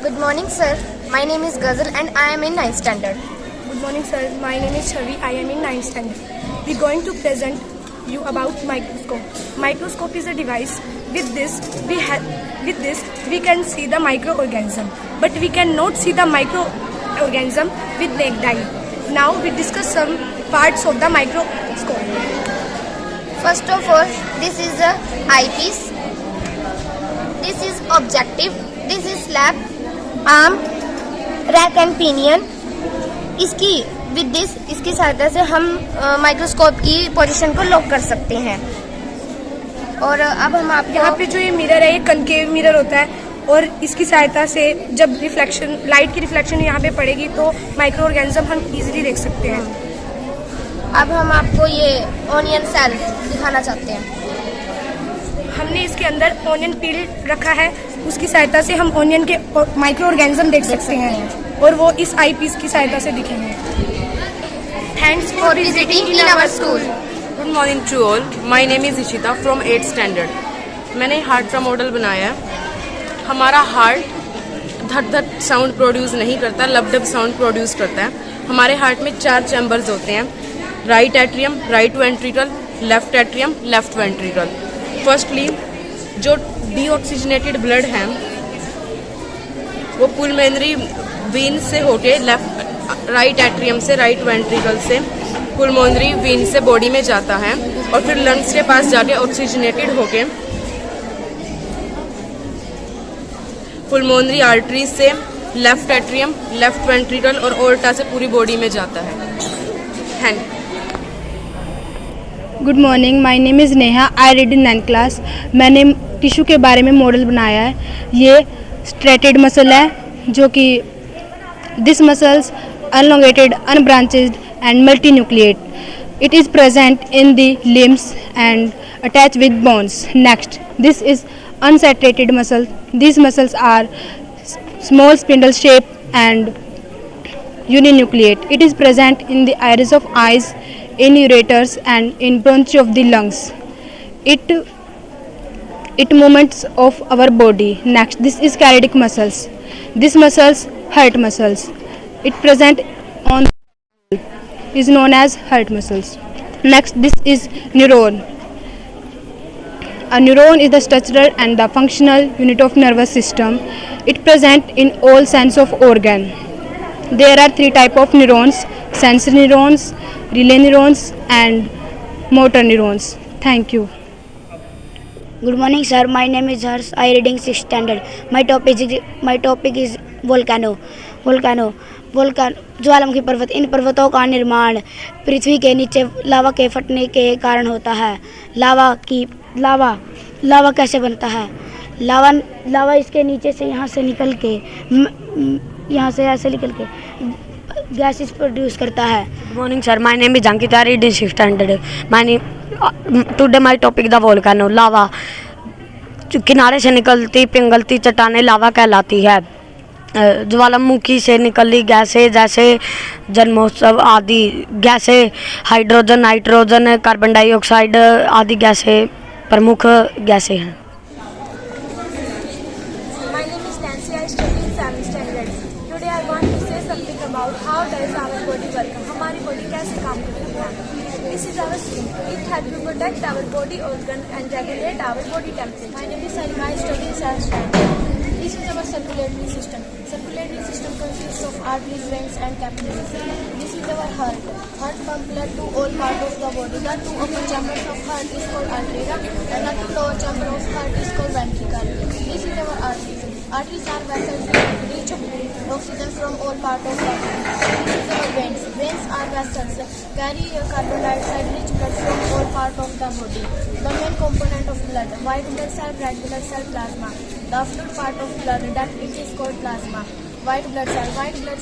Good morning, sir. My name is Ghazal and I am in 9th standard. Good morning, sir. My name is Chavi. I am in 9th standard. We're going to present you about microscope. Microscope is a device. With this, we can see the microorganism, but we cannot see the microorganism with naked eye. Now we discuss some parts of the microscope. First of all, this is a eyepiece. This is objective. This is slab, arm, rack and pinion. इसकी सहायता से हम microscope की position को lock कर सकते हैं। और अब हम आपको यहाँ पे जो ये मिरर है, ये कनकेव मिरर होता है और इसकी सहायता से जब रिफ्लेक्शन, लाइट की रिफ्लेक्शन यहाँ पे पड़ेगी तो माइक्रो ऑर्गेनिज्म हम इजीली देख सकते हैं। अब हम आपको ये ऑनियन सेल दिखाना चाहते हैं। हमने इसके अंदर ऑनियन पील रखा है, उसकी सहायता से हम ऑनियन के माइक्रो ऑर्गेनिज्म देख सकते हैं और वो इस आई पीस की सहायता से दिखेंगे। Thanks for visiting in our school. Good morning to all. My name is Ishita from 8th standard. मैंने हार्ट का मॉडल बनाया है। हमारा हार्ट धड़ धड़ साउंड प्रोड्यूस नहीं करता, लब डब साउंड प्रोड्यूस करता है। हमारे हार्ट में 4 चैम्बर्स होते हैं, right atrium, right ventricle, left atrium, left ventricle. Firstly जो डीऑक्सीजनेटेड ब्लड है वो पुलमोनरी वेन से होके राइट एट्रियम से, राइट वेंट्रिकल से पुलमोनरी वेन से बॉडी में जाता है और फिर लंग्स के पास जाके ऑक्सीजनेटेड होके पुलमोनरी आर्टरी से लेफ्ट एट्रियम, लेफ्ट वेंट्रिकल और ओर्टा से पूरी बॉडी में जाता है। Thank you. Good morning, my name is Neha. I read in 9th class. मैंने टिश्यू के बारे में मॉडल बनाया है। ये स्ट्रेटेड मसल है जो कि this muscles elongated, unbranched and multinucleate. It is present in the limbs and attached with bones. Next, this is unsaturated muscle. These muscles are small spindle shape and uninucleate. It is present in the iris of eyes, in ureters and in bronchi of the lungs. It movements of our body. Next, this is cardiac muscles. These muscles heart muscles. It present on is known as heart muscles. Next, this is neuron. A neuron is the structural and the functional unit of nervous system. It present in all sense of organ. There are 3 type of neurons: sensory neurons, relay neurons and motor neurons. Thank you. Good morning, sir. My name is Harsh. I reading 6th standard. My topic is volcano. ज्वालामुखी पर्वत। इन पर्वतों का निर्माण पृथ्वी के नीचे लावा के फटने के कारण होता है। लावा कैसे बनता है? लावा इसके नीचे से यहाँ से ऐसे निकल के गैसेस प्रोड्यूस करता है। Good morning, sir. My name is Ankita. I read in 6th standard. Today my topic the volcano. लावा किनारे से निकलती पिघलती चट्टानें लावा कहलाती है। ज्वालामुखी से निकली गैसें जैसे जन्मोत्सव आदि गैसें, हाइड्रोजन, नाइट्रोजन, कार्बन डाइऑक्साइड आदि गैसें प्रमुख गैसें हैं। My name is Nancy. I study in 7th standard. Today I want to say something about how does our body work. हमारी बॉडी कैसे काम करती है? This is our skin. It helps to protect our body organ and regulate our body temperature. My name is Salima. I study in 7th standard. This is our circulatory system. Circulatory system consists of arteries, veins and capillaries. This is our heart. Heart pumps blood to all parts of the body. The 2 upper chambers of heart is called arteria and the 2 lower chamber of heart is called ventricle. This is our arteries. Arteries are vessels that reach oxygen from all parts of the body. This is our veins. Veins are vessels carry carbon dioxide rich blood from all parts of the body. The main component of blood: white blood cell, red blood cell, plasma. The fluid part of blood that it is called plasma. White blood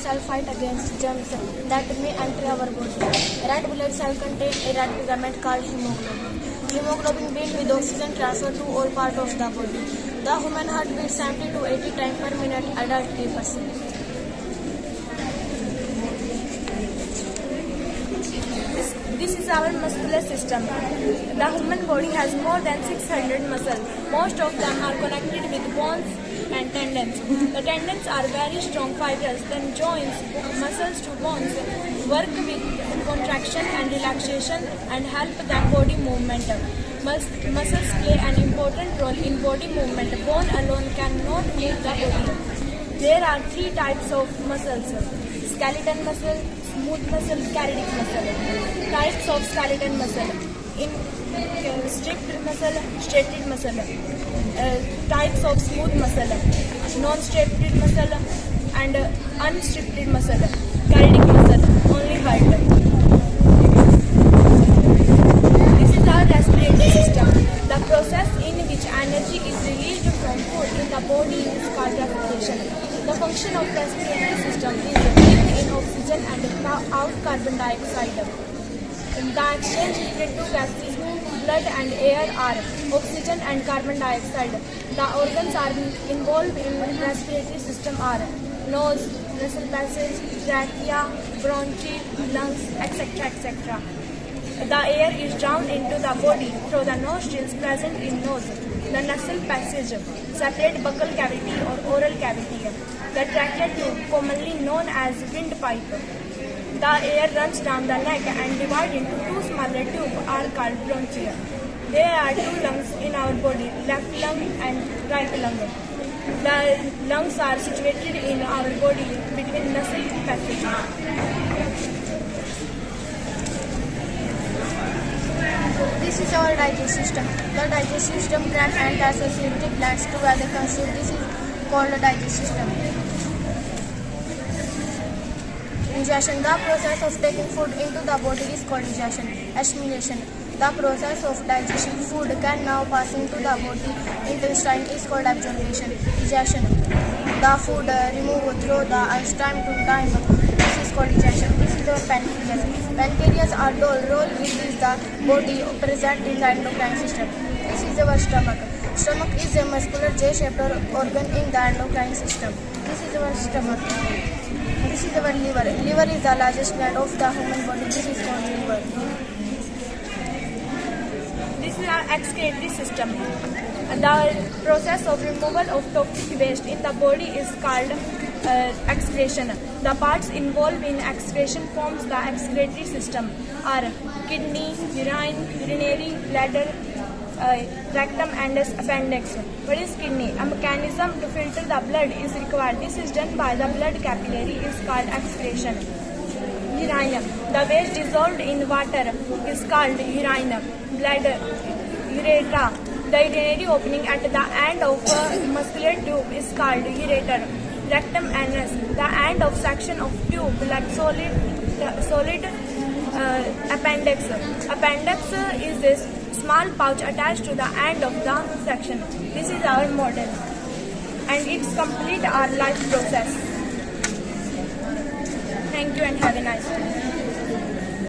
cell fight against germs that may enter our body. Red blood cell contain a red pigment called hemoglobin. Hemoglobin binds with oxygen transfer to all parts of the body. The human heart beats 70 to 80 times per minute. Adult 3%. This is our muscular system. The human body has more than 600 muscles. Most of them are connected with bones and tendons. The tendons are very strong fibers. Then joints, muscles to bones work with contraction and relaxation and help the body movement. Muscles play an important role in body movement. Bone alone cannot move the body. There are three types of muscles: skeleton muscle, smooth muscle, cardiac muscle. Types of skeleton muscle: stripped muscle, striated muscle. Types of smooth muscle: non-stripped muscle and unstripped muscle. Cardiac muscle, only heart. This is our respiratory system. The process in which energy is released from food in the body is called respiration. The function of respiratory system is breathe in oxygen and out carbon dioxide. The exchange between two gases, blood and air, are oxygen and carbon dioxide. The organs are involved in the respiratory system are nose, nasal passage, trachea, bronchi, lungs, etc. etc. The air is drawn into the body through the nostrils present in nose. The nasal passage, separate buccal cavity or oral cavity. The trachea tube, commonly known as windpipe. The air runs down the neck and divided into two smaller tubes are called bronchia. There are two lungs in our body, left lung and right lung. The lungs are situated in our body between nasal passage. This is our digestive system. The digestive system glands and associated glands together constitute. This is called the digestive system. Ingestion. The process of taking food into the body is called ingestion. Assimilation. The process of digesting food can now pass into the body intestine is called absorption. Digestion. The food removed through the time to time. This is called digestion. This is our pancreas. Pancreas are roll within the body present in the endocrine system. This is our stomach. Stomach is a muscular J-shaped organ in the endocrine system. This is our stomach. This is our liver. Liver is the largest gland of the human body. This is called liver. This is our excretory system. The process of removal of toxic waste in the body is called excretion. The parts involved in excretion forms the excretory system are kidney, urine, urinary bladder, rectum and appendix. What is kidney? A mechanism to filter the blood is required. This is done by the blood capillary is called excretion. Urine. The waste dissolved in water is called urine. Bladder, ureter. The urinary opening at the end of a muscular tube is called ureter. Rectum anus. The end of section of tube like solid appendix. Appendix is a small pouch attached to the end of the section. This is our model and it's complete our life process. Thank you and have a nice day.